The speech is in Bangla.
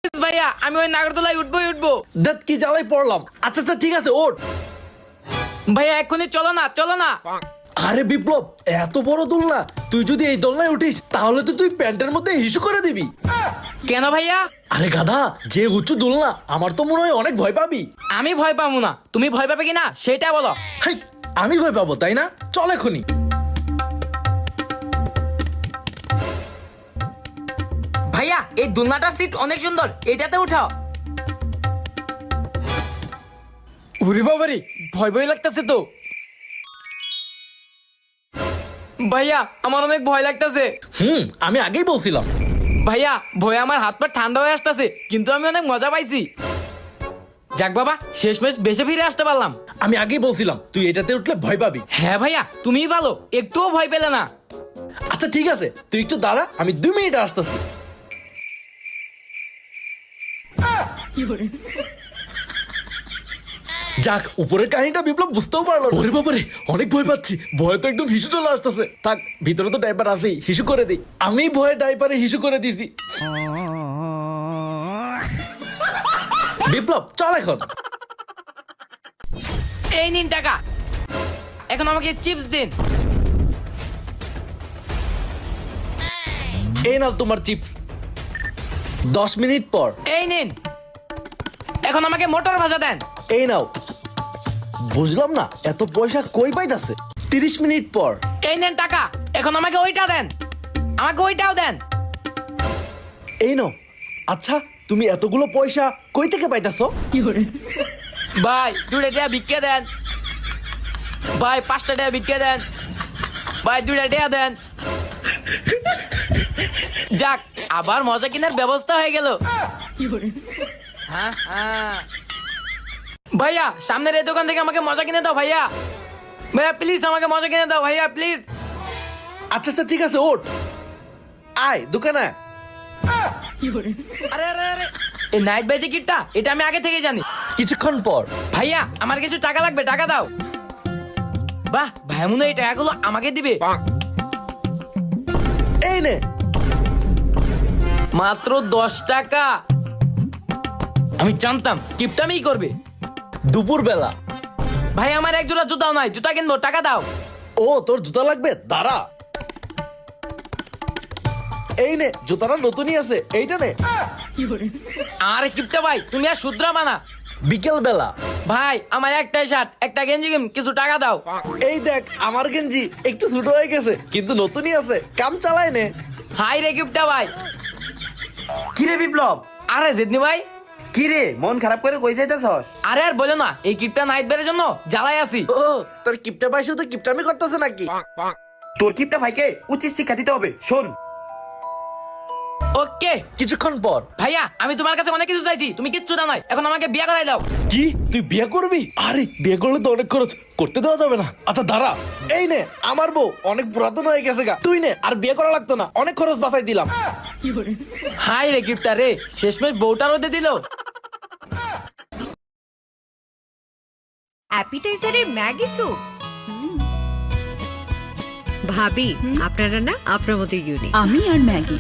ভাইয়া আমি ওই নাগরদোলায় উঠবো। দেখ কি জ্বালাই পড়লাম। আচ্ছা ঠিক আছে ওঠ। ভাইয়া এক্ষুনি চলো না। আরে বিপ্লব, এত বড় দোলনা, তুই যদি এই দোলনায় উঠিস তাহলে তো তুই প্যান্টের মধ্যে হিসু করে দিবি। কেন ভাইয়া? আরে গাধা, যে উঁচু দোলনা, আমার তো মনে হয় অনেক ভয় পাবি। আমি ভয় পাবো না, তুমি ভয় পাবে কিনা সেটা বলো। হাই, আমি ভয় পাবো তাই না? চল এখনই। ভাইয়া এই দোলনাটার সিট অনেক সুন্দর, এটাতে উঠাও। ওরে বাবারে, ভয় লাগতেছে তো। ভাইয়া আমার অনেক ভয় লাগতেছে। আমি আগেই বলছিলাম। ভাইয়া ভয়ে আমার হাত পা ঠান্ডা হয়ে আসতেছে, কিন্তু আমি অনেক মজা পাইছি। যাক বাবা, শেষমেশ বেঁচে ফিরে আসতে পারলাম। আমি আগেই বলছিলাম তুই এটাতে উঠলে ভয় পাবি। হ্যাঁ ভাইয়া তুমিই ভালো, একটুও ভয় পেলে না। আচ্ছা ঠিক আছে, তুই একটু দাঁড়া, আমি 2 মিনিট আসতেছি। যাক, উপরের কাহিনীটা বিপ্লব বুঝতেও পারলো। ওরে বাবারে, অনেক ভয় পাচ্ছি। ভয় তো একদম হিসু চলে আসতেছে। থাক, ভিতরে তো ডাইপার আছেই, হিসু করে দিই। আমি ভয়ে ডাইপারে হিসু করে দিছি। বিপ্লব চল এখন। এই নিন টাকা, এখন আমাকে চিপস দিন। এই নাও তোমার চিপস। 10 মিনিট পর। এই নিন, এখন আমাকে মোটর ভাজা দেন। এই নাও। বুঝলাম না এত পয়সা কই পাইতাছে। 30 মিনিট পর। এই নেন টাকা, এখন আমাকে ওইটা দেন। আমাকে ওইটাও দেন। এই নাও। আচ্ছা, তুমি এতগুলো পয়সা কই থেকে পাইতাছো? ভাই 2টা টাকা ভিক্ষা দেন। ভাই 5টা টাকা ভিক্ষা দেন। ভাই 2টা টাকা দেন। যাক, আবার মজা কেনার ব্যবস্থা হয়ে গেল। হ্যাঁ। ভাইয়া সামনের এই দোকান থেকে আমাকে মজা কিনে দাও ভাইয়া। ভাইয়া প্লিজ আমাকে মজা কিনে দাও ভাইয়া প্লিজ। আচ্ছা ঠিক আছে, ওঠ। আয় দোকানে। আরে এই নাইট বাই টিকিটটা, এটা আমি আগে থেকে জানি। কিছুক্ষণ পর। ভাইয়া আমার কিছু টাকা লাগবে, টাকা দাও। বাহ, ভাই মনে হয় এই টাকাগুলো আমাকে দিবে। এই নে। মাত্র 10 টাকা। আমি জানতাম কিপটামিই করবে। দুপুর বেলা। ভাই আমার এক জোড়া জুতাও নাই, জুতা কিনবো, টাকা দাও। ও, তোর জুতা লাগবে? দাঁড়া। এই নে, জুতাটা নতুনই আছে, এইটা নে। আরে কিপটা ভাই, তুমি আর শুধরাবা না। বিকেল বেলা। ভাই আমার একটাই শার্ট, একটা গেঞ্জি, কিছু টাকা দাও। এই দেখ, আমার গেঞ্জি একটু ছোট হয়ে গেছে, কিন্তু নতুনই আছে, কাম চালায় নে। হাই রে কিপটা ভাই। কিরে বিপ্লব, আরে জিদনি ভাই। কিরে মন খারাপ করে কই যাইতাছস? আরে আর বলো না, এই কিপটা নাইট বের জন্য জ্বালাই আছি। ও, তোর কিপটা ভাই শুধু কিপটামি করতেছে নাকি? তোর কিপটা ভাইকে উচিত শিক্ষা দিতে হবে। শোন, ওকে। কিছুক্ষণ পর। ভাইয়া আমি তোমার কাছে অনেক কিছু চাইছি, তুমি কিচ্ছু দাও নাই, এখন আমাকে বিয়ে করাই দাও। কি, তুই বিয়ে করবি? আরে বিয়ে করলে তো অনেক খরচ, করতে দেওয়া যাবে না। আচ্ছা দাঁড়া। এই নে, আমার বউ অনেক পুরাতন হয়ে গেছে গা, তুই নে, আর বিয়ে করা লাগতো না, অনেক খরচ বাঁচাই দিলাম। হাই রে কিপটা রে, শেষমেশ বউটা রোদে দিল। অ্যাপিটাইজারে ম্যাগি স্যুপ। ভাবি আপনারা না আপনার মতো ইউনিক। আমি আর ম্যাগি